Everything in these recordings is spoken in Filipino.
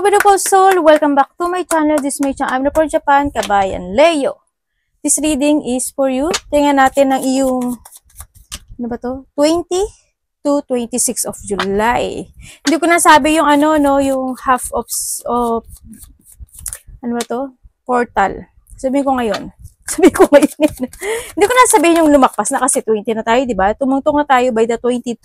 beautiful soul! Welcome back to my channel. This is my channel. I'm from Japan, Kabayan Leo. This reading is for you. Tingnan natin ng iyong, ano ba to? 20 to 26 of July. Hindi ko nasabi yung yung half of ano ba to? Portal. Sabihin ko ngayon. Hindi ko na sabihin yung lumakpas na kasi 20 na tayo, di ba? Tumungtong na tayo by the 22.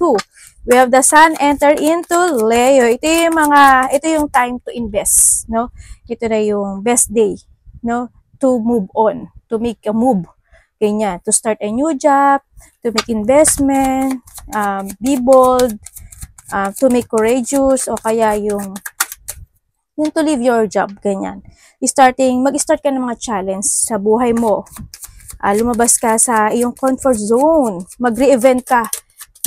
We have the sun enter into Leo. Ito yung time to invest, no? Ito na yung best day, no? To move on, to make a move. Ganyan, to start a new job, to make investment, be bold, to make courageous, o kaya yung to leave your job, ganyan. Mag-start ka ng mga challenge sa buhay mo. Lumabas ka sa iyong comfort zone. Mag-re-event ka,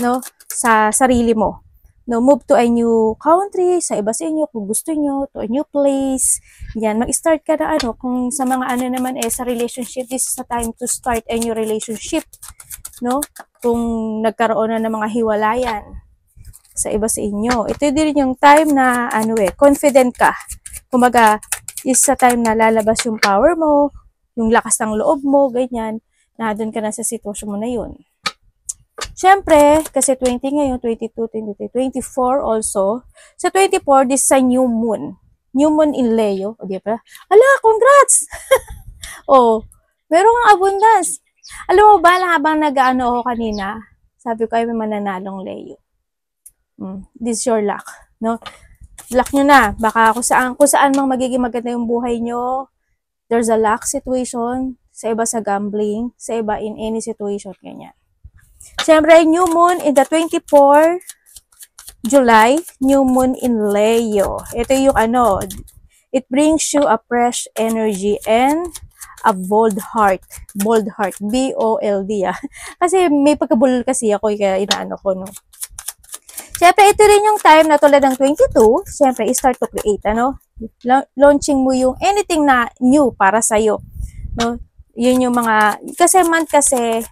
no, sa sarili mo. No, move to a new country, sa iba sa inyo, kung gusto nyo, to a new place. Yan, mag-start ka na kung sa mga naman sa relationship, this is the time to start a new relationship, no? Kung nagkaroon na ng mga hiwalayan sa iba sa inyo. Ito din yung time na, confident ka. Kumaga, is sa time na lalabas yung power mo, yung lakas ng loob mo, ganyan, na doon ka na sa sitwasyon mo na yun. Siyempre, kasi 20 ngayon, 22, 23, 24 also. Sa 24, this is a new moon. New moon in Leo. O, di ba? Ala, congrats! Oh, meron kang abundance. Alam mo ba, habang nag-ano ako kanina, sabi ko ay may mananalong Leo. This is your luck, no? Luck nyo na. Baka kung saan mang magiging maganda yung buhay nyo, there's a luck situation, sa iba sa gambling, sa iba in any situation, ganyan. Siyempre, new moon in the 24 July, new moon in Leo. Ito yung it brings you a fresh energy and a bold heart. Bold heart. B-O-L-D, Kasi may pagkabulol kasi ako, kaya inaano ko, no? Siyempre, ito rin yung time na tulad ng 22, siyempre, start to create, launching mo yung anything na new para sa'yo, no? Yun yung mga, kasi month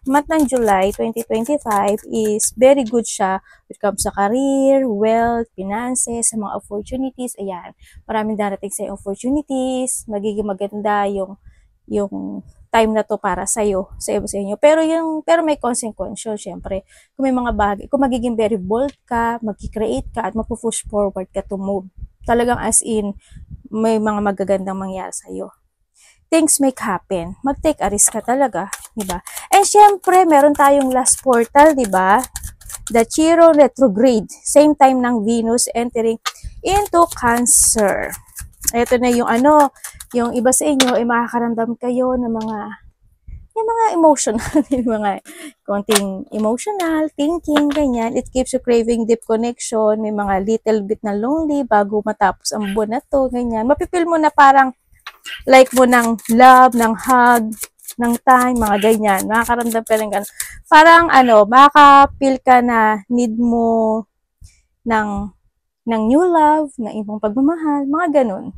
ng July 2025 is very good siya when it comes sa career, wealth, finances, sa mga opportunities, ayan. Maraming darating sa opportunities, magiging maganda yung time na to para sa'yo, sa inyo. Pero may consequence, syempre. Kung may mga bagay, kung magiging very bold ka, mag-create ka, at mag-push forward ka to move. Talagang as in, may mga magagandang mangyari sa'yo. Things make happen. Mag-take a risk ka talaga, diba? And syempre, meron tayong last portal, diba? The Chiron retrograde. Same time ng Venus entering into Cancer. Ito na yung yung iba sa inyo ay makakaramdam kayo ng mga emotional, yung mga konting emotional, thinking, ganyan. It keeps you craving deep connection, may mga little bit na lonely bago matapos ang buwan na to, ganyan. Mapipil mo na parang like mo ng love, ng hug, ng time, mga ganyan. Makakaramdam ka ng gano'n. Parang makakapil ka na need mo ng new love, ng ibang pagmamahal, mga ganun.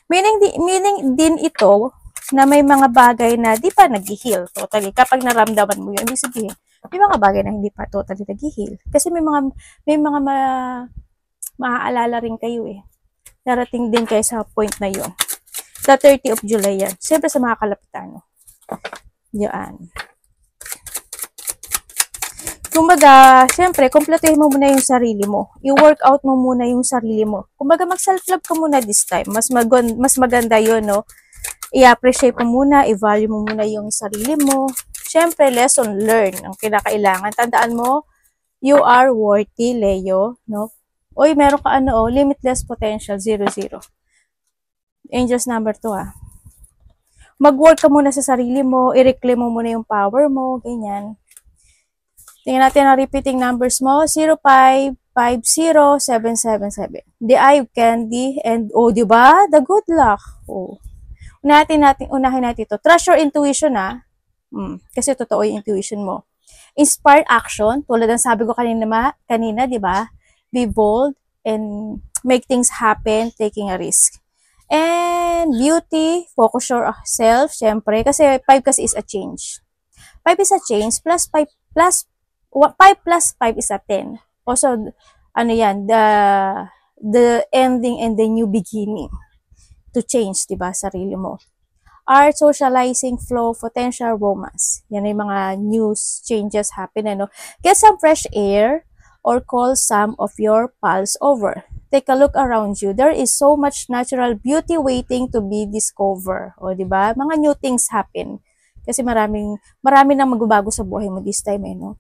Meaning din ito na may mga bagay na di pa nag-heal totally. Kapag naramdaman mo yun, ibig sabihin, may mga bagay na hindi pa totally nag-heal. Kasi may mga maaalala rin kayo Darating din kayo sa point na yun. The 30 of July yan. Siyempre sa mga kalapitan. Yan. Kumbaga, siyempre, kumpletuhin mo muna yung sarili mo. I-work out mo muna yung sarili mo. Kumbaga, mag-self-love ka muna this time. Mas maganda yun, no? I-appreciate mo muna, i-value mo muna yung sarili mo. Siyempre, lesson learned ang kinakailangan. Tandaan mo, you are worthy, Leo, no? Uy, meron ka limitless potential, 0-0. Angels number 2, Mag-work ka muna sa sarili mo, i-reclaim mo muna yung power mo, ganyan. Tingnan natin ang repeating numbers mo, 0550777. The Eye of Candy, and diba? The good luck. Unahin natin ito. Trust your intuition, kasi totoo yung intuition mo. Inspire action, tulad ng sabi ko kanina, diba? Be bold and make things happen, taking a risk. And beauty, focus yourself, syempre, kasi 5 kasi is a change. 5 is a change, plus 5 plus 5 is a 10. Also, the the ending and the new beginning to change, diba, sarili mo. Art, socializing, flow, potential romance. Yan yung mga news changes happen, ano. Get some fresh air or call some of your pals over. Take a look around you. There is so much natural beauty waiting to be discovered. O, diba? Mga new things happen. Kasi marami nang magbabago sa buhay mo this time, no?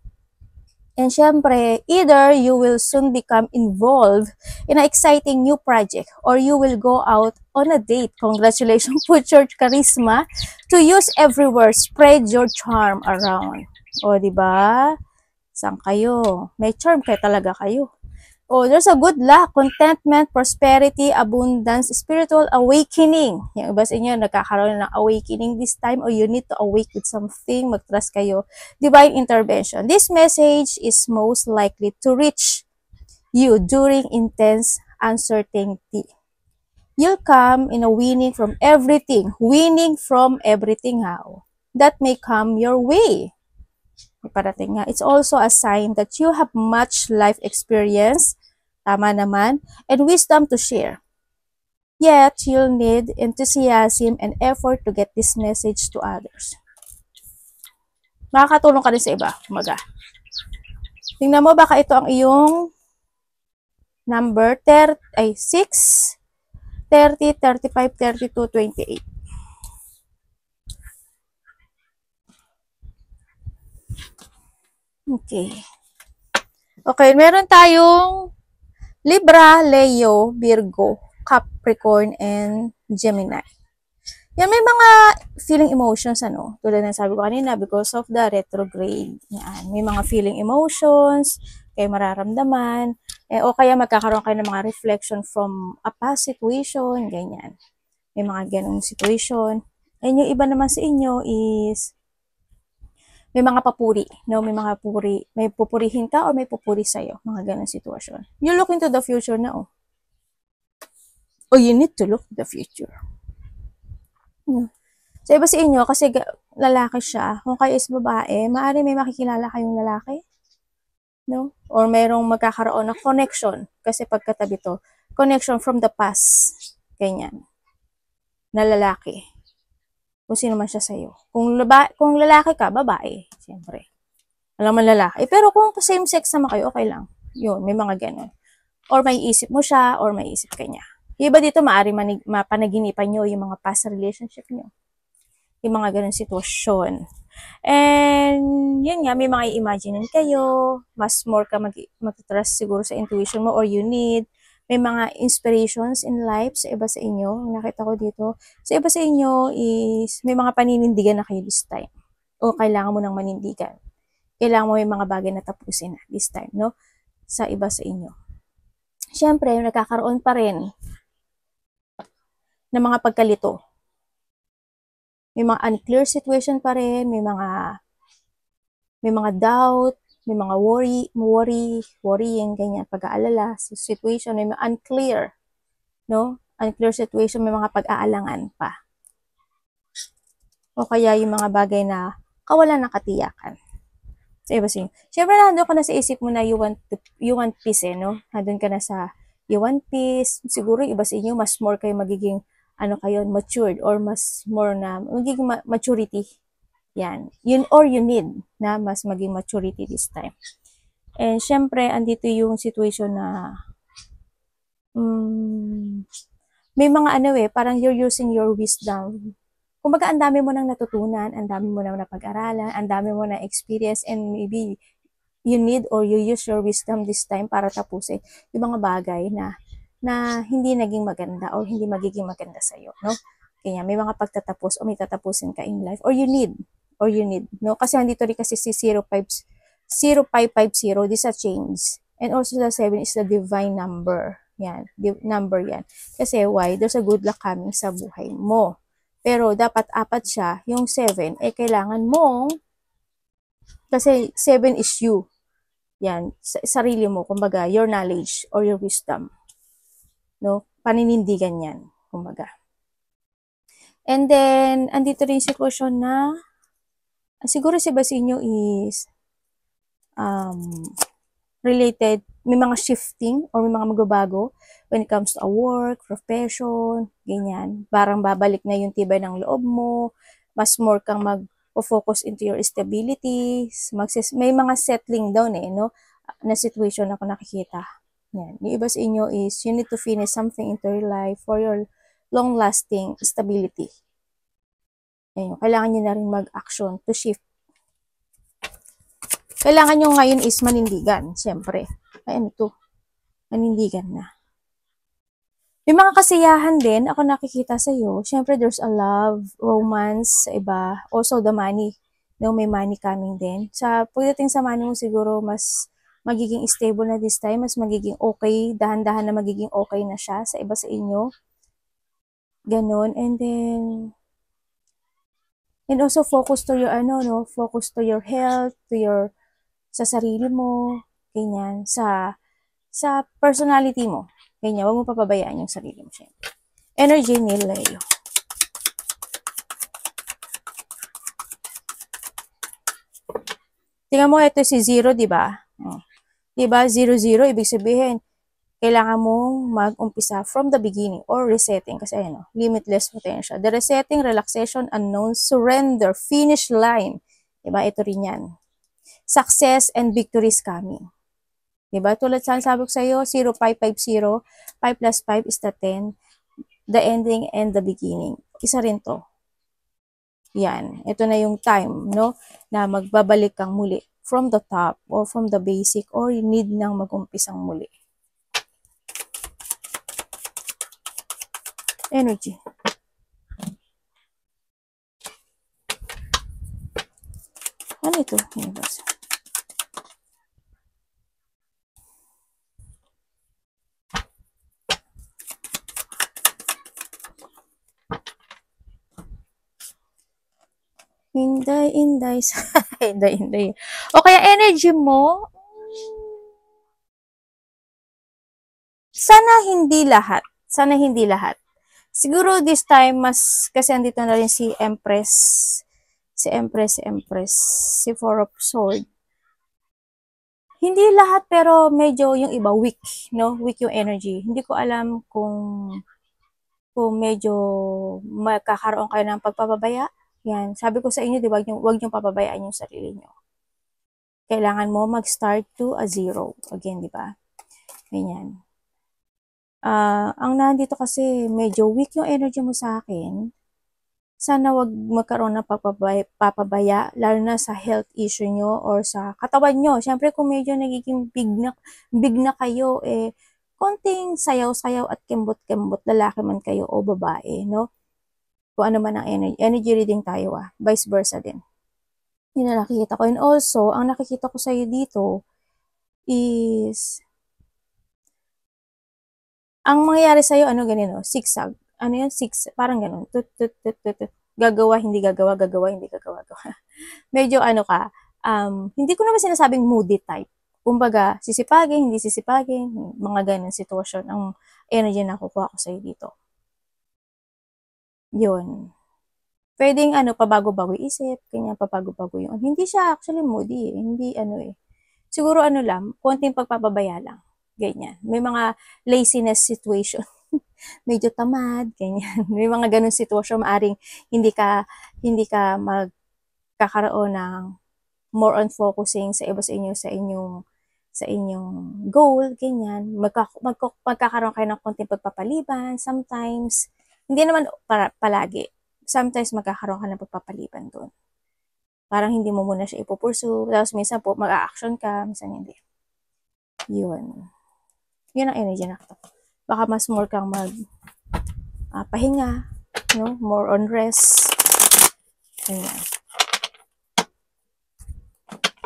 And syempre, either you will soon become involved in an exciting new project or you will go out on a date. Congratulations, put your charisma to use everywhere. Spread your charm around. O, diba? Saan kayo? May charm kayo talaga kayo. Oh, there's a good luck, contentment, prosperity, abundance, spiritual awakening. Yung iba sa inyo, nagkakaroon ng awakening this time or you need to awake with something, mag-trust kayo. Divine intervention. This message is most likely to reach you during intense uncertainty. You'll come in a winning from everything how that may come your way. Parating nga. It's also a sign that you have much life experience, tama naman, and wisdom to share. Yet, you'll need enthusiasm and effort to get this message to others. Makakatulong ka rin sa iba, kumaga. Tingnan mo, baka ito ang iyong number 6, 30, 35, 32, 28. Okay. Okay, meron tayong Libra, Leo, Virgo, Capricorn, and Gemini. Yan, may mga feeling emotions, ano, tulad ng sabi ko kanina, because of the retrograde. Yan, may mga feeling emotions, kayo mararamdaman, o kaya magkakaroon kayo ng mga reflection from a past situation, ganyan. May mga ganong situation. And yung iba naman sa inyo is, may mga papuri, no? May mga pupuri, may pupurihin ka or may pupuri sa'yo, mga ganong sitwasyon. You look into the future na, oh. Or you need to look to the future. So, iba sa inyo, kasi lalaki siya, kung kayo is babae, maaari may makikilala kayong lalaki, no? Or mayroong magkakaroon ng connection, kasi pagkatabi to, connection from the past, ganyan, na lalaki. Kung sino man siya sa'yo. Kung lalaki ka, babae, siyempre. Alam mo lalaki. Pero kung same sex naman kayo, okay lang. Yun, may mga ganun. Or may isip mo siya, or may isip ka niya. Iba dito, maaari mapanaginipan nyo yung mga past relationship nyo. Yung mga ganun sitwasyon. And, yun nga, may mga i-imagine kayo, mas more ka mag-trust siguro sa intuition mo, or you need, may mga inspirations in life sa iba sa inyo. Nakita ko dito. Sa iba sa inyo is, may mga paninindigan na kayo this time. O kailangan mo nang manindigan. Kailangan mo may mga bagay na tapusin na this time, no? Sa iba sa inyo. Siyempre, nagkakaroon pa rin ng mga pagkalito. May mga unclear situation pa rin, may mga doubt, may mga worrying, ganyan, pag-aalala, situation, may mga unclear, no? Unclear situation, may mga pag-aalangan pa. O kaya yung mga bagay na kawalan ng katiyakan. So, iba siya. Siyempre, nandun ka na sa isip mo na you want peace, no? Nandun ka na sa you want peace. Siguro, iba sa inyo, mas more kayo magiging, matured, or mas more na, magiging maturity. Yan. You need na mas maging maturity this time. And syempre, andito yung situation na may mga parang you're using your wisdom. Kumbaga, ang dami mo nang natutunan, ang dami mo nang napag-aralan, ang dami mo nang experience, and maybe you need or you use your wisdom this time para tapusin yung mga bagay na hindi naging maganda or hindi magiging maganda sa'yo, no? Kaya may mga pagtatapos o may tatapusin ka in life or you need, no? Kasi andito rin kasi si 0550, this is a change. And also the 7 is the divine number. Yan, number yan. Kasi why? There's a good luck coming sa buhay mo. Pero dapat 4 siya, yung 7, kailangan mong, kasi 7 is you. Yan, sarili mo, kumbaga, your knowledge or your wisdom. No? Paninindigan yan, kumbaga. And then, andito rin yung sitwasyon na, siguro si Basinyo is, related, may mga shifting or may mga magbabago when it comes to a work, profession, ganyan. Parang babalik na yung tibay ng loob mo, mas more kang mag-focus into your stability, may mga settling down no, na situation ako nakikita. Yan. Yung iba sa inyo is, you need to finish something into your life for your long-lasting stability. Ayun, kailangan nyo na rin mag-action to shift. Kailangan nyo ngayon is manindigan, siyempre. Ay, ano to? Manindigan na. May mga kasiyahan din, ako nakikita sa iyo. Siyempre, there's a love, romance, sa iba. Also, the money. No, may money coming din. Sa pagdating sa money mo, siguro, mas magiging stable na this time. Mas magiging okay. Dahan-dahan na magiging okay na siya sa iba sa inyo. Ganon. And then, and also focus to your, focus to your health, to your, sa sarili mo, ganyan, sa personality mo. Ganyan, huwag mo papabayaan yung sarili mo, syempre. Energy ni Leo. Tingnan mo, ito si 0, di ba? Di ba? 0, 0, ibig sabihin, kailangan mong mag-umpisa from the beginning or resetting kasi limitless potential. The resetting, relaxation, unknown, surrender, finish line. Di ba? Ito rin yan. Success and victory is coming. Diba? Tulad sa sabi ko sa iyo, 0550, 5 plus 5 is the 10, the ending and the beginning. Isa rin to. Yan. Ito na yung time, no? Na magbabalik kang muli from the top or from the basic or you need nang mag-umpisang muli. Energy. Ano ito? Universe. Hinday. Hinday. O kaya energy mo, sana hindi lahat. Siguro this time, kasi andito na rin si Empress, si Four of Swords. Hindi lahat, pero medyo yung iba weak, no? Weak yung energy. Hindi ko alam kung medyo magkakaroon kayo ng pagpapabaya. Yan. Sabi ko sa inyo, di ba, huwag niyong papabayaan yung sarili niyo. Kailangan mo mag-start to a 0. Again, di ba? Ganyan. Ang nandito kasi, medyo weak yung energy mo sa akin. Sana wag magkaroon ng papabaya, lalo na sa health issue nyo or sa katawan nyo. Siyempre, kung medyo nagiging big na kayo, konting sayaw-sayaw at kembot-kembot, lalaki man kayo o babae, no? Kung ano man ang energy reading tayo, vice versa din. Yun na nakikita ko. And also, ang nakikita ko sa'yo dito is, ang mangyayari sa'yo, ganito, zigzag. Ano yan? Parang ganun. Gagawa, hindi gagawa, hindi gagawa. Medyo ka, hindi ko naman sinasabing moody type. Kumbaga, sisipagin, hindi sisipagin, mga ganun sitwasyon ang energy na kukuha ko sa'yo dito. Yun. Pwedeng pabago-bago isip, kanya pabago-bago yung, hindi siya actually moody hindi siguro lang, konting pagpapabaya lang, ganyan. May mga laziness situation, medyo tamad, ganyan. May mga ganun sitwasyon, maaring hindi ka magkakaroon ng more on focusing sa iba sa inyo, sa inyong goal, ganyan. Magkakaroon kayo ng konting pagpapaliban, sometimes, hindi naman palagi. Sometimes magkakaroon ka ng pagpapaliban doon. Parang hindi mo muna siya ipupursue. Tapos minsan po mag-a-action ka, minsan hindi. Yun. Yun ang energy na ito. Baka mas more kang pahinga, no? More on rest. Ayan.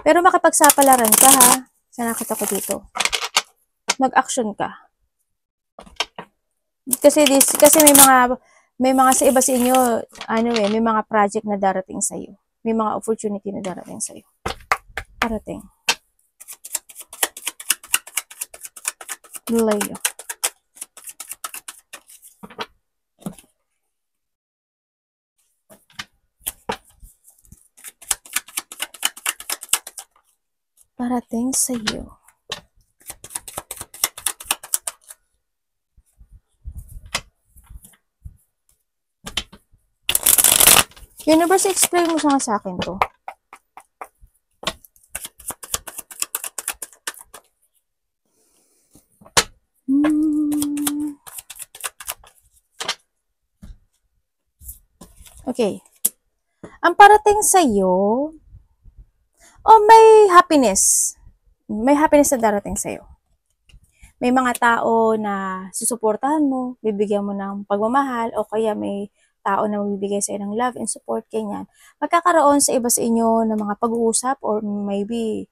Pero makipagsapalaran ka sa nakita ko dito. Mag-action ka. Kasi may mga sa iba sa inyo, may mga project na darating sa iyo. May mga opportunity na darating sa iyo. Parating. Leo. Parating sa iyo. Universe, explain mo siya nga sa akin to. Okay. Ang parating sa'yo, may happiness. May happiness na darating sa'yo. May mga tao na susuportahan mo, bibigyan mo ng pagmamahal, o kaya may tao na magbibigay sa'yo ng love and support, ganyan. Magkakaroon sa iba sa inyo ng mga pag-uusap or maybe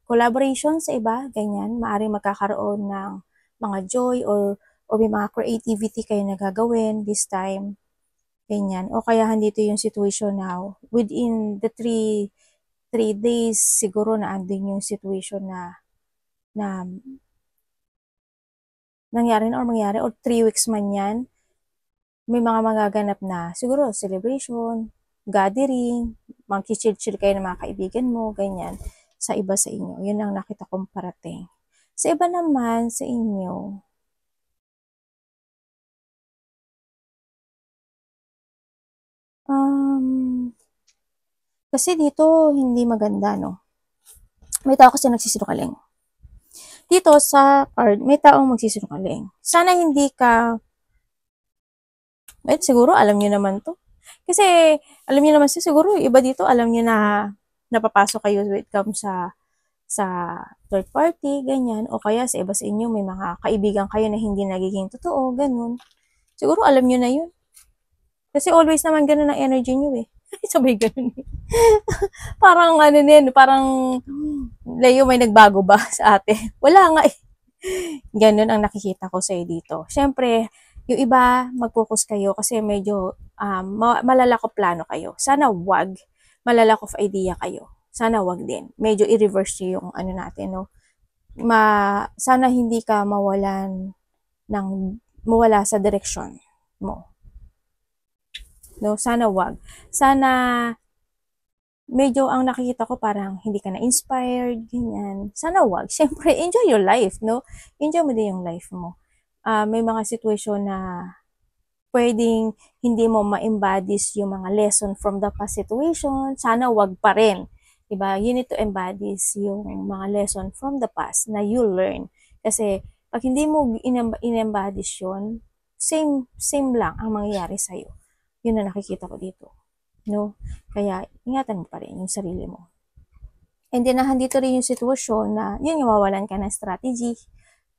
collaboration sa iba, ganyan. Maaring magkakaroon ng mga joy or may mga creativity kayo na gagawin this time. Ganyan. O kaya handito yung situation now. Within the 3 days, siguro na andin yung situation na nangyari na or mangyari, or 3 weeks man yan, may mga magaganap na, siguro, celebration, gathering, mag-chill-chill kayo ng mga kaibigan mo, ganyan, sa iba sa inyo. Yun ang nakita kong parating. Sa iba naman, sa inyo, kasi dito, hindi maganda, no? May tao kasi nagsisinungaling. Dito sa card, may taong magsisinungaling. Sana hindi ka, siguro alam niyo naman to. Kasi, alam niyo naman siguro, iba dito, alam niyo na napapasok kayo when it comes sa third party, ganyan. O kaya sa iba sa inyo, may mga kaibigan kayo na hindi nagiging totoo, ganun. Siguro alam niyo na yun. Kasi always naman ganun ang energy niyo eh. Sabay ganun eh. Parang ano din, parang Leo, may nagbago ba sa ate? Wala nga eh. Ganun ang nakikita ko sa'yo dito. Siyempre, yung iba, mag-focus kayo kasi medyo malalak plano kayo. Sana wag. Malalak of idea kayo. Sana wag din. Medyo i-reverse yung ano natin, no? Sana hindi ka mawala sa direksyon mo. No, sana wag. Sana medyo ang nakikita ko parang hindi ka na-inspired, ganyan. Sana wag. Siyempre, enjoy your life, no? Enjoy mo din yung life mo. May mga situation na pwedeng hindi mo ma-embodies yung mga lesson from the past situation. Sana wag pa rin. Diba? You need to embodies yung mga lesson from the past na you learn. Kasi, pag hindi mo in-embodies yun, same lang ang mangyayari sa'yo. Yun na nakikita ko dito. No? Kaya, ingatan mo pa rin yung sarili mo. And then, nandito rin yung sitwasyon na, yun yung mawalan ka ng strategy.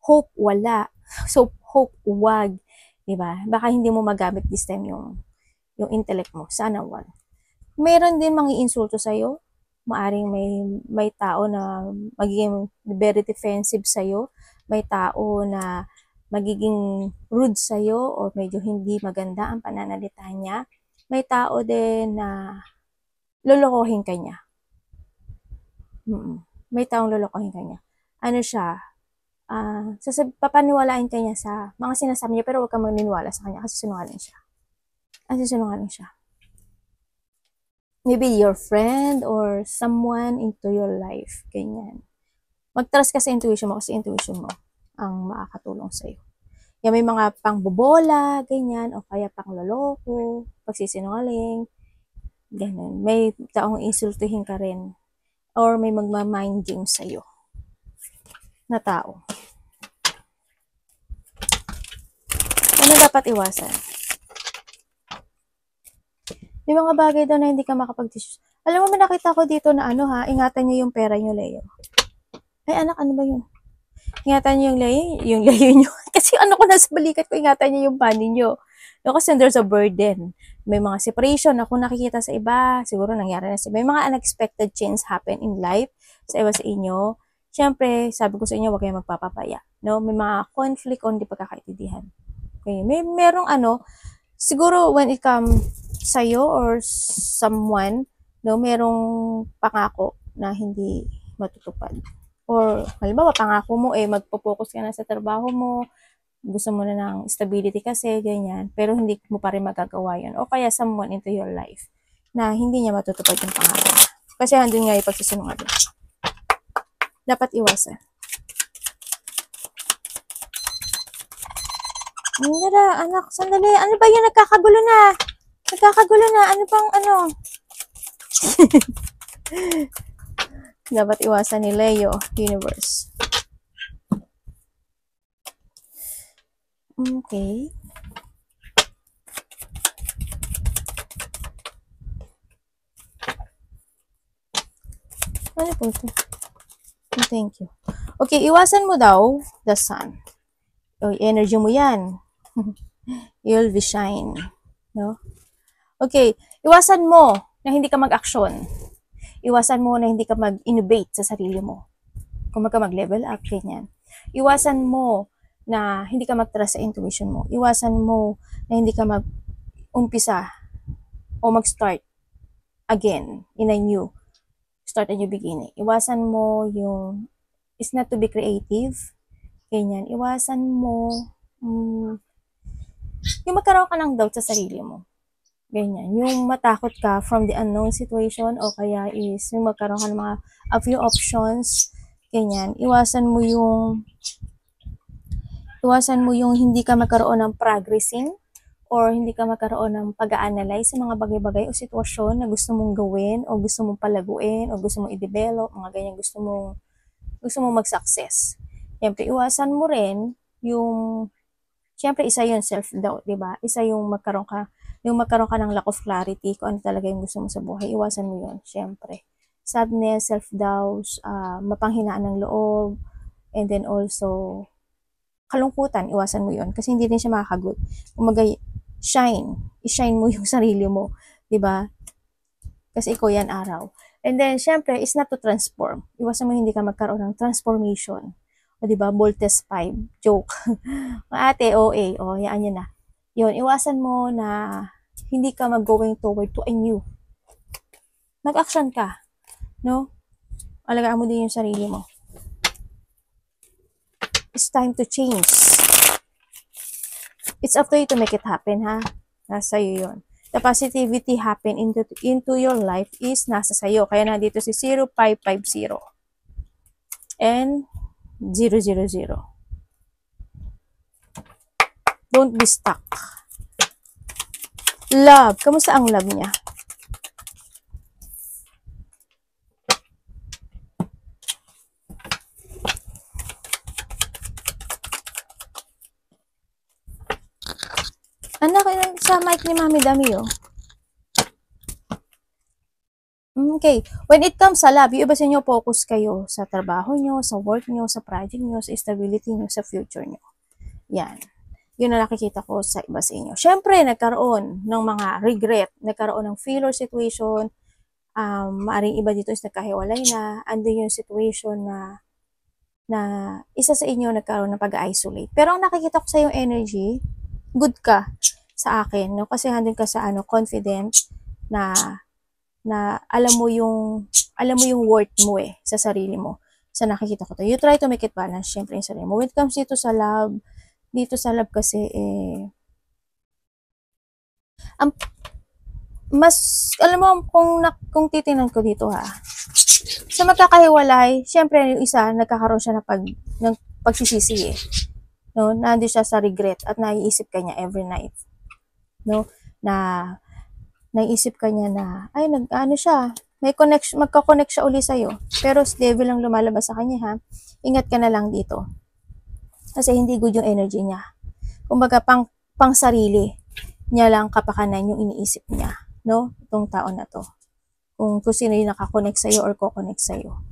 Hope, wala. So, hope, wag. Diba? Baka hindi mo magamit this time yung intellect mo. Sana wag. Meron din mga insulto sa'yo. Maaring may tao na magiging very defensive sa'yo. May tao na magiging rude sa'yo o medyo hindi maganda ang pananalita niya. May tao din na lolokohin ka niya. May taong lolokohin ka niya. Ano siya? Papaniwalain ka niya sa mga sinasabi niya, pero huwag kang maniniwala sa kanya kasi sinungaling siya. Sinungaling siya. Maybe your friend or someone into your life. Ganyan. Mag-trust ka sa intuition mo kasi intuition mo ang makakatulong sa'yo. Yan, may mga pangbobola, ganyan, o kaya pangloloko, pagsisinungaling, ganyan. May taong insultuhin ka rin or may magma-mind games sa'yo na tao. Ano dapat iwasan? Yung mga bagay daw na hindi ka makapag-decision. Alam mo, may nakita ko dito na ingatan niyo yung pera niyo, Leo. Ay, anak, ano ba yun? Ingatan niyo yung Leo niyo. Kasi ko nasa balikat ko, ingatan niyo yung money niyo. No, kasi there's a burden. May mga separation ako nakikita sa iba. Siguro nangyari na sa iba. May mga unexpected changes happen in life sa iba sa inyo. Siyempre, sabi ko sa inyo, huwag kayong magpapapaya. No? May mga conflict o hindi pagkakaintindihan. Okay. Merong siguro when it comes sa'yo or someone, no, merong pangako na hindi matutupad. Or, halimbawa, pangako mo, magpo-focus ka na sa trabaho mo, gusto mo na ng stability kasi, ganyan, pero hindi mo pa rin magagawa yun. O kaya someone into your life na hindi niya matutupad yung pangako. Kasi handun nga yung pagsisinungaling. Dapat iwasan. Nara, anak, sandali. Ano ba yun? Nagkakagulo na. Nagkakagulo na. Ano pang ano? Dapat iwasan ni Leo, Universe. Okay. Ano po ito? Thank you. Okay, iwasan mo daw the sun. O, energy mo yan. You'll be shine. No? Okay, iwasan mo na hindi ka mag-action. Iwasan mo na hindi ka mag-innovate sa sarili mo. Kung mag-level up, ganyan. Iwasan mo na hindi ka mag-trust sa intuition mo. Iwasan mo na hindi ka mag-umpisa o mag-start again in a new, start a new beginning. Iwasan mo yung, is not to be creative, ganyan. Iwasan mo, yung magkaroon ka ng doubt sa sarili mo. Ganyan. Yung matakot ka from the unknown situation o kaya is yung magkaroon ka ng mga a few options. Ganyan. Iwasan mo yung hindi ka magkaroon ng progressing or hindi ka magkaroon ng pag-a-analyze sa mga bagay-bagay o sitwasyon na gusto mong gawin o gusto mong palaguin o gusto mong i-develop, mga ganyan gusto mong mag-success. Siyempre, iwasan mo rin yung, siyempre, isa yung self-doubt, di ba? Isa yung magkaroon ka ng lack of clarity kung ano talaga yung gusto mo sa buhay. Iwasan mo yun, siyempre. Sadness, self-doubt, mapanghinaan ng loob, and then also, kalungkutan, iwasan mo yun. Kasi hindi din siya makakagood. Umaga, i-shine mo yung sarili mo, di ba? Kasi ikaw yan araw. And then, syempre, is not to transform. Iwasan mo hindi ka magkaroon ng transformation. O, di ba? Voltes 5. Joke. Ate, OA. O, yaan yun na. Yun, iwasan mo na hindi ka mag-going toward to a new. Mag-action ka. No? Alagaan mo din yung sarili mo. It's time to change. It's up to you to make it happen, ha? Nasa iyo yun. The positivity happen into your life is nasa sayo. Kaya nandito si 0550 and 000. Don't be stuck. Love. Kamusta ang love niya? Anak, sa mic ni Mami Dami, oh. Okay. When it comes sa love, yung iba sa inyo, focus kayo sa trabaho nyo, sa work nyo, sa project nyo, sa stability nyo, sa future nyo. Yan. Yun na nakikita ko sa iba sa inyo. Siyempre, nagkaroon ng mga regret, nagkaroon ng failure situation, maaring iba dito is nagkahiwalay na, andun yung situation na isa sa inyo nagkaroon ng pag-isolate. Pero ang nakikita ko sa yung energy, good ka sa akin, no? Kasi handun ka sa confident na alam mo yung worth mo sa sarili mo. Sa nakikita ko to. You try to make it balance, syempre yung sarili mo. When it comes dito sa love kasi mas alam mo kung titingnan ko dito sa magkakahiwalay, syempre yung isa nagkakaroon siya ng pagsisisi no, nandun siya sa regret at naiisip ka niya every night, no, na naiisip ka niya na ay siya, may connection, magko-connect siya uli sa'yo, pero si devil lang lumalabas sa kanya, ha. Ingat ka na lang dito kasi hindi good yung energy niya. Kumbaga pang sarili niya lang kapakanan yung iniisip niya, no, itong tao na to, kung sino yung nakakonect sa'yo or ko-connect sa'yo.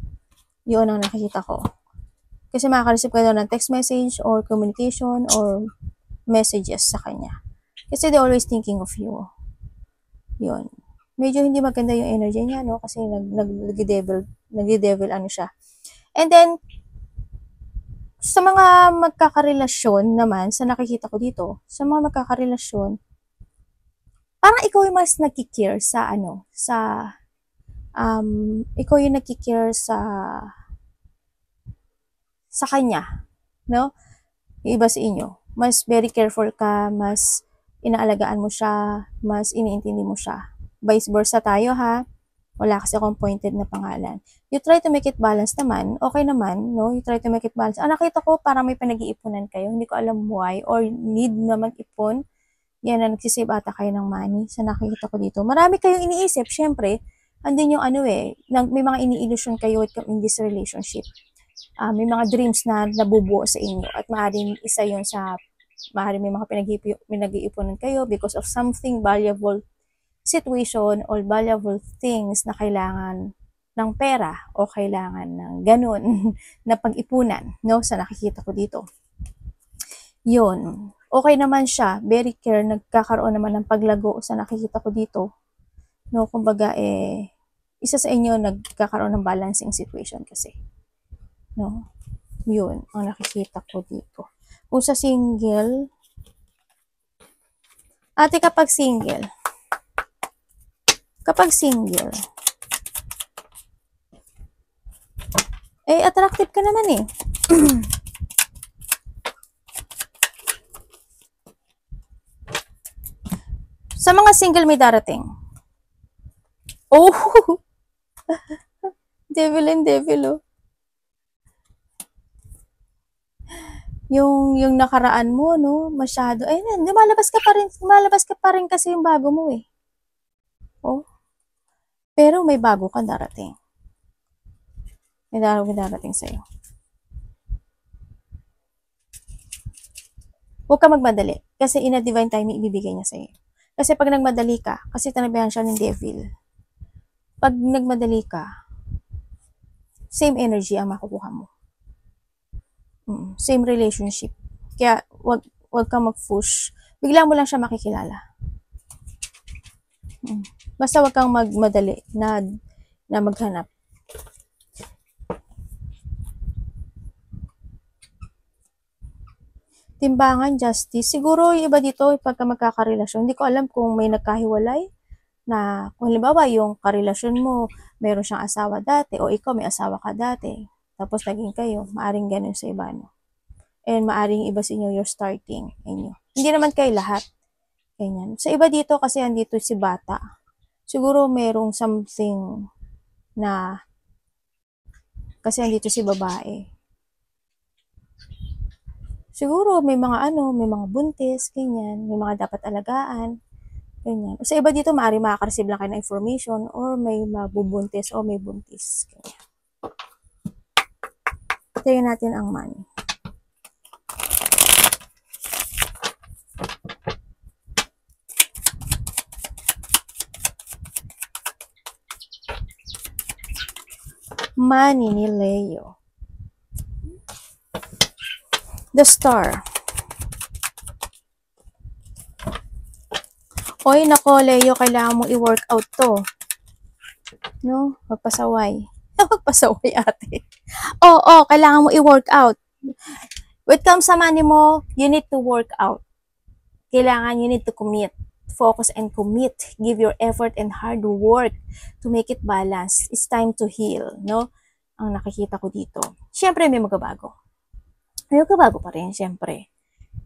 Yun ang nakikita ko. Kasi makaka-receive ka daw ng text message or communication or messages sa kanya. Kasi they're always thinking of you. Yun. Medyo hindi maganda yung energy niya, no? Kasi nag-devil siya. And then, sa mga magkakarelasyon naman, sa nakikita ko dito, sa mga magkakarelasyon, parang ikaw yung mas nagkikare sa ikaw yung nagkikare sa kanya, no? Yung iba sa inyo, mas very careful ka, mas inaalagaan mo siya, mas iniintindi mo siya. Vice versa tayo, ha? Wala kasi akong pointed na pangalan. You try to make it balance naman, okay naman, no? You try to make it balance. Nakita ko parang may pinag-iipunan kayo, hindi ko alam why, or need na mag-ipon, Yan na nagsisave ata kayo ng money sa nakikita ko dito. Marami kayong iniisip, syempre. Andun yung ano may mga ini-illusion kayo in this relationship. May mga dreams na nabubuo sa inyo at maaaring isa yun sa maaaring may mga pinag-iipunan kayo because of something valuable situation or valuable things na kailangan ng pera o kailangan ng ganun na pag-ipunan, no? Sa nakikita ko dito. Yun. Okay naman siya. Very care. Nagkakaroon naman ng paglago sa nakikita ko dito. No, kumbaga isa sa inyo nagkakaroon ng balancing situation kasi. No? Yun ang nakikita ko dito. Kung sa single, kapag single, attractive ka naman eh. Sa mga single may darating. Oh! Devil and devil, oh. Yung nakaraan mo, no, masyado, lumalabas ka pa rin kasi yung bago mo eh. Oh. Pero may bago kang darating. May darating sa'yo. Huwag ka magmadali. Kasi in a divine time, ibibigay niya sa'yo. Kasi pag nagmadali ka, kasi tanabihan siya ng devil. Pag nagmadali ka, same energy ang makukuha mo. Same relationship. Kaya, wag kang mag-push. Bigla mo lang siya makikilala. Basta wag kang magmadali na maghanap. Timbangan, justice. Siguro yung iba dito, pagka magkakarelasyon, hindi ko alam kung may nagkahiwalay na, kung halimbawa yung karelasyon mo, meron siyang asawa dati, o ikaw may asawa ka dati, tapos naging kayo, maaring ganun sa iba, no? And maaring iba sa inyo, you're starting, inyo. Hindi naman kayo lahat. Ganyan. Sa iba dito, kasi andito si bata, siguro merong something na, kasi andito si babae. Siguro may mga may mga buntis, ganyan, may mga dapat alagaan, ganyan. Sa iba dito, maaari makaka-receive lang kayo ng information or may mabubuntis o may buntis, ganyan. Tingnan natin ang money. Money ni Leo. The Star. Oy, nako, Leo, kailangan mong i-work out to. No? Magpasaway. Magpasaway, ate. Oo, kailangan mo i-work out. When it comes sa money mo, you need to work out. Kailangan, you need to commit. Focus and commit. Give your effort and hard work to make it balance. It's time to heal, no? Ang nakikita ko dito. Siyempre, may magbabago. May magbabago pa rin, siyempre.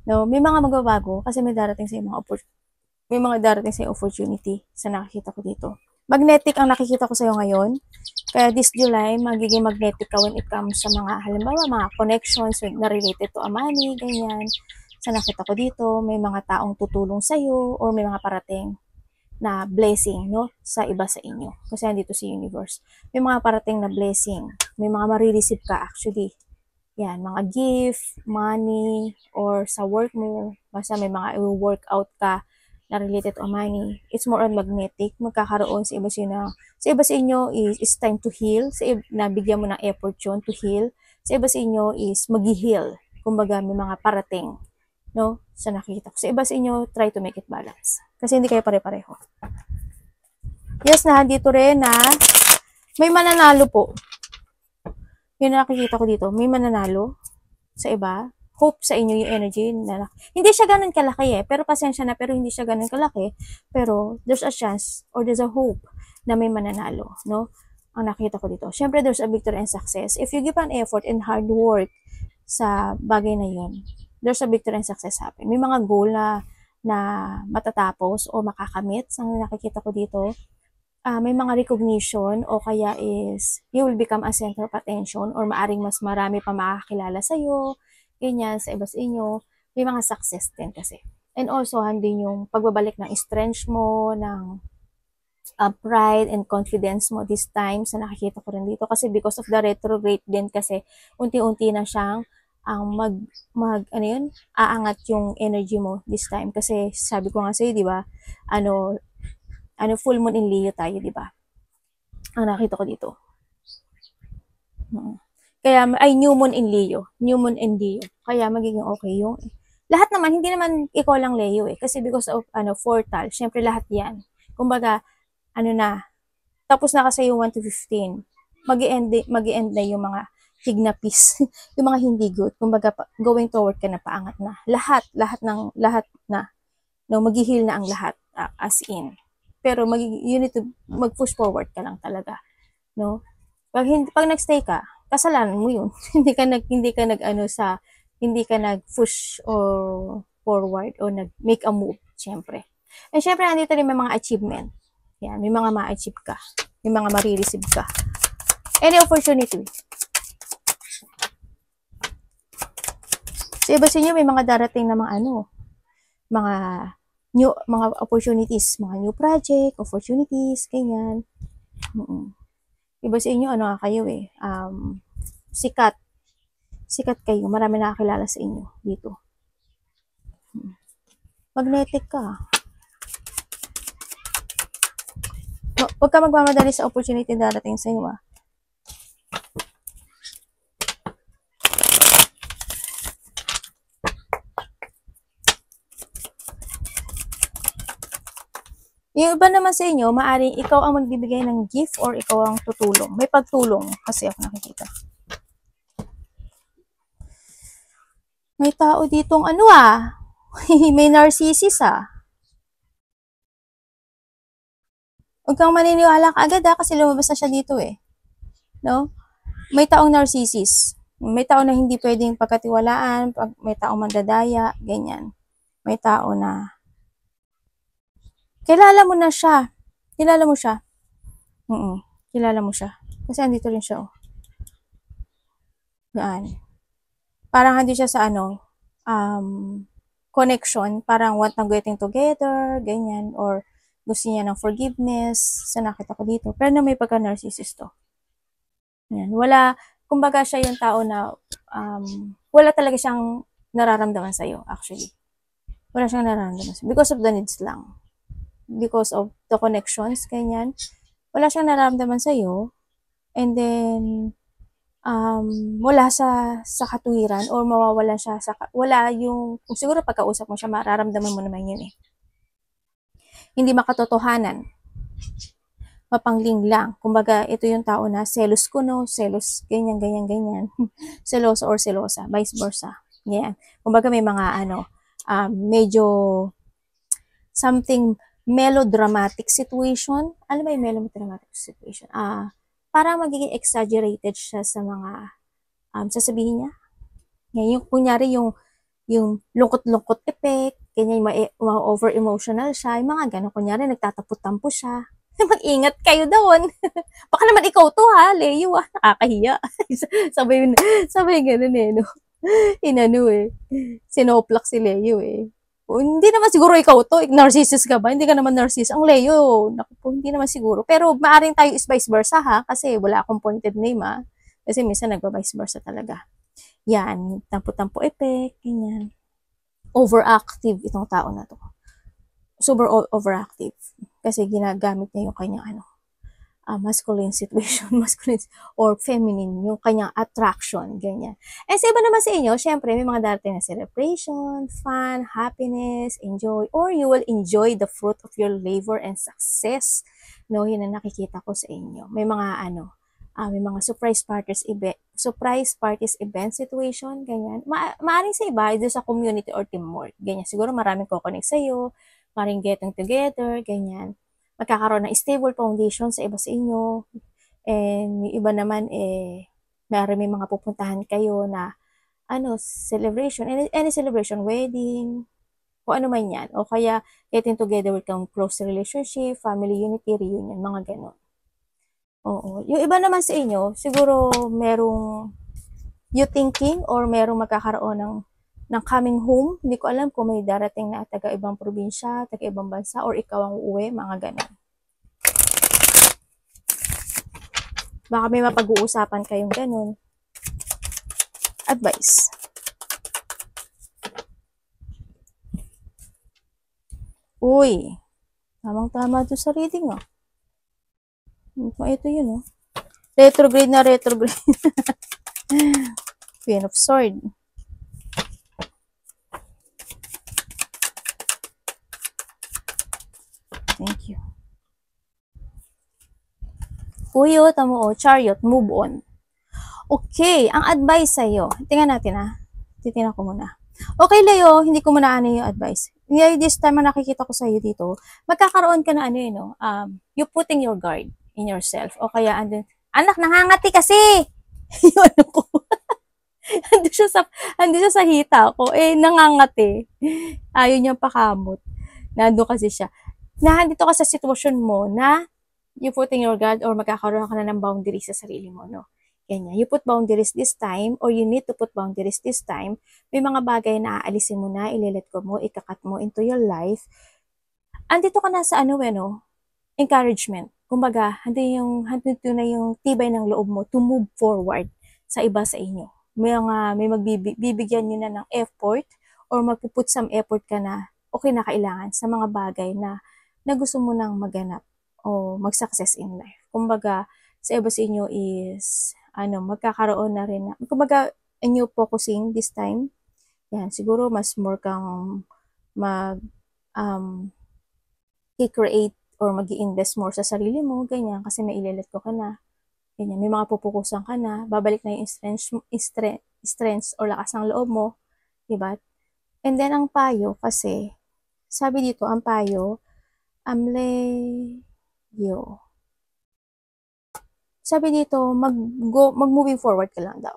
No, may mga magbabago kasi may darating sa opportunity sa nakikita ko dito. Magnetic ang nakikita ko sa iyo ngayon. Kaya this July, magiging magnetic ka when it comes sa mga, halimbawa, mga connections na related to money, ganyan. Sa nakita ko dito, may mga taong tutulong sa iyo or may mga parating na blessing, no, sa iba sa inyo. Kasi nandito si universe. May mga parating na blessing. May mga marireceive ka actually. Yan, mga gift, money, or sa work mo, basta may mga i-workout ka na related to money. It's more on magnetic. Magkakaroon sa iba sa inyo is time to heal. Nabigyan mo ng effort yun to heal. Sa iba sa inyo is mag-heal. Kumbaga, may mga parating, no? Sa nakikita ko. Sa iba sa inyo, try to make it balance. Kasi hindi kayo pare-pareho. Yes, nandito rin na may mananalo po. Yung nakikita ko dito, may mananalo sa iba. Hope sa inyo yung energy. Hindi siya ganun kalaki pero pasensya na, pero hindi siya ganun kalaki. Pero there's a chance or there's a hope na may mananalo, no? Ang nakikita ko dito. Siyempre, there's a victory and success. If you give an effort and hard work sa bagay na yun, there's a victory and success happen. May mga goal na matatapos o makakamit. Ang nakikita ko dito, may mga recognition o kaya is you will become a center of attention or maaring mas marami pa makakilala sa'yo, ganyan, sa iba sa inyo. May mga success din kasi. And also, andin yung pagbabalik ng strength mo, ng pride and confidence mo this time sa nakikita ko rin dito. Kasi because of the retrograde din kasi, unti-unti na siyang ano yun, aangat yung energy mo this time. Kasi sabi ko nga sa'yo, di ba, full moon in Leo tayo, di ba? Ang nakita ko dito. Kaya, new moon in Leo. New moon in Leo. Kaya, magiging okay yung, lahat naman, hindi naman ikaw lang Leo eh. Kasi because of, portal, syempre lahat yan. Kumbaga, tapos na kasi yung 1 to 15. Mag-i-end na yung mga hignapis, yung mga hindi good. Kumbaga, going toward ka na, paangat na. Lahat na. No, mag-heal na ang lahat, as in. Pero, you need to mag-push forward ka lang talaga. No? Pag nag-stay ka, kasalanan mo yun. hindi ka nag-push o forward o nag-make a move, syempre. And syempre, nandito rin may mga achievement. Yan, may mga ma-achieve ka. May mga ma-receive ka. Any opportunity. So, iba sa inyo, may mga darating na mga mga opportunities, mga new project, opportunities, ganyan. Iba sa inyo, kayo eh, sikat kayo, marami nakakilala sa inyo dito. Magnetic ka. Huwag ka magmamadali sa opportunity darating sa iyo, Yung iba naman sa inyo, maaaring ikaw ang magbibigay ng gift or ikaw ang tutulong. May pagtulong kasi ako nakikita. May tao ditong may narcissist Huwag kang maniniwala agad kasi lumabas na siya dito eh. No? May taong narcissist. May tao na hindi pwedeng pagkatiwalaan, may taong mandadaya, ganyan. May tao na kilala mo na siya. Kilala mo siya. Kilala mo siya. Kasi andito rin siya, Yan. Parang hindi siya sa connection. Parang want ng getting together, ganyan. Or gusto niya ng forgiveness. Sa nakita ko dito. Pero na may pagka-narcissist to. Yan. Wala, kumbaga siya yung tao na wala talaga siyang nararamdaman sa'yo, actually. Wala siyang nararamdaman sa'yo. Because of the needs lang. Because of the connections, ganyan. Wala siyang nararamdaman sa'yo. And then, wala sa katuwiran or mawawalan siya wala yung, siguro pagkausap mo siya, mararamdaman mo naman yun eh. Hindi makatotohanan. Mapangling lang. Kumbaga, ito yung tao na selos kuno, selos, ganyan. Selosa or selosa, vice versa. Yan. Kumbaga, may mga medyo something melodramatic situation. Ano ba yung melodramatic situation? Parang magiging exaggerated siya sa mga sasabihin niya. Yan, yung kunyari yung lungkot-lungkot effect, ganyan, over-emotional siya, yung mga gano'n, kunyari nagtatapot-tampo siya. Mag-ingat kayo doon. Baka naman ikaw to Leo nakakahiya. sabay gano'n no. Sinoplak si Leo hindi naman siguro ikaw to, narcissist ka ba? Hindi ka naman narcissist. Ang Leo, naku po, hindi naman siguro. Pero maaring tayo is vice versa kasi wala akong pointed name Kasi minsan nagba-vice versa talaga. Yan, tampo-tampo effect, ganyan. Overactive itong tao na to. Super overactive. Kasi ginagamit niya yung kanyang masculine situation, masculine or feminine, yung kanyang attraction, ganyan. And sa iba naman sa inyo, syempre, may mga darating na celebration, fun, happiness, enjoy, or you will enjoy the fruit of your labor and success. No, yun ang nakikita ko sa inyo. May mga may mga surprise parties event situation, ganyan. Maaring sa iba, doon sa community or teamwork, ganyan. Siguro maraming kukonek sa iyo, maraming getting together, ganyan. Magkakaroon ng stable foundation sa iba sa inyo. And yung iba naman, may mga pupuntahan kayo na, celebration, any celebration, wedding, o ano man yan. O kaya, getting together with kang close relationship, family unity, reunion, mga ganon. Oo. Yung iba naman sa inyo, siguro merong you thinking or merong magkakaroon ng coming home. Hindi ko alam kung may darating na taga-ibang probinsya, taga-ibang bansa, or ikaw ang uuwi, mga ganun. Baka may mapag-uusapan kayong ganun. Advice. Uy, tamang-tama doon sa reading, oh. Ito yun, oh. Retrograde na retrograde. Queen of Swords. Thank you. Uy, oh, tamo, oh, Chariot, move on. Okay, ang advice sa'yo. Tingnan natin, ah. Titingnan ko muna. Okay, Leo, hindi ko muna ano yung advice. This time na nakikita ko sa'yo dito, magkakaroon ka na ano yun, no? You putting your guard in yourself. O kaya, andun, anak, nangangati kasi! Yung ano ko. Andun siya sa hita ko. Nangangati. Ayaw niyang pakamot. Nandun kasi siya. Nandito ka sa sitwasyon mo na you putting your guard or magkakaroon ka na ng boundaries sa sarili mo, no? Ganyan. You put boundaries this time or you need to put boundaries this time. May mga bagay na aalisin mo na, ililet ko mo, ikakat mo into your life. Andito ka na sa encouragement. Kumbaga, handito na yung tibay ng loob mo to move forward sa iba sa inyo. May magbibigyan nyo na ng effort or magpuput some effort ka na okay na kailangan sa mga bagay na gusto mo nang maganap o mag-success in life. Kumbaga, sa iba sa inyo is magkakaroon na rin na, kumbaga, new focusing this time. Yan, siguro mas more kang i-create or mag-i-invest more sa sarili mo, ganyan, kasi may ililet ko ka na. Ganyan, may mga pupukusan ka na, babalik na yung strength or lakas ng loob mo, diba? And then, ang payo, kasi, sabi dito, ang payo, Leo. Sabi dito, mag-moving forward ka lang daw.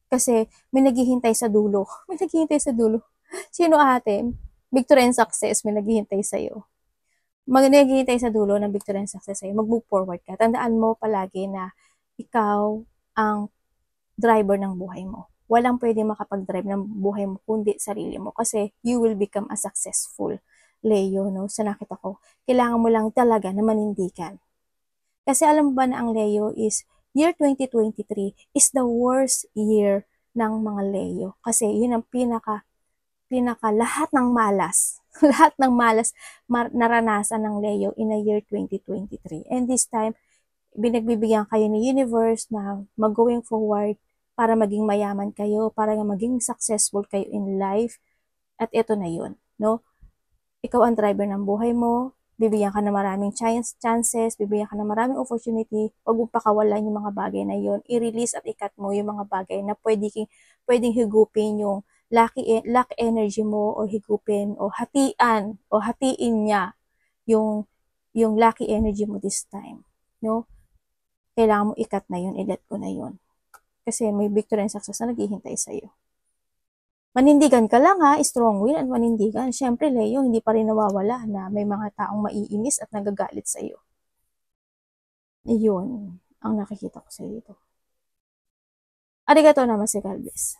Kasi may naghihintay sa dulo. May naghihintay sa dulo. Sino ate? Victory and success, may naghihintay sa'yo. Naghihintay sa dulo ng victory and success sa'yo. Mag-move forward ka. Tandaan mo palagi na ikaw ang driver ng buhay mo. Walang pwede makapag-drive ng buhay mo kundi sarili mo. Kasi you will become a successful Leo, no? Sa nakita ko. Kailangan mo lang talaga na manindigan. Kasi alam mo ba na ang Leo is, year 2023 is the worst year ng mga Leo. Kasi yun ang pinaka lahat ng malas, lahat ng malas naranasan ng Leo in the year 2023. And this time, binagbibigyan kayo ni universe na mag-going forward para maging mayaman kayo, para maging successful kayo in life. At ito na yun, no? Ikaw ang driver ng buhay mo, bibigyan ka ng maraming chances, bibigyan ka ng maraming opportunity, huwag mong pakawalan yung mga bagay na yun. I-release at ikat mo yung mga bagay na pwedeng higupin yung luck energy mo o higupin o hatiin niya yung lucky energy mo this time. No? Kailangan mo ikat na yun, i-let go na yun. Kasi may victory and success na naghihintay sa'yo. Manindigan ka lang ha, strong will at manindigan. Siyempre, Leo, hindi pa rin nawawala na may mga taong maiinis at nagagalit sa iyo. Iyon ang nakikita ko sa iyo dito. Arigato naman si God bless.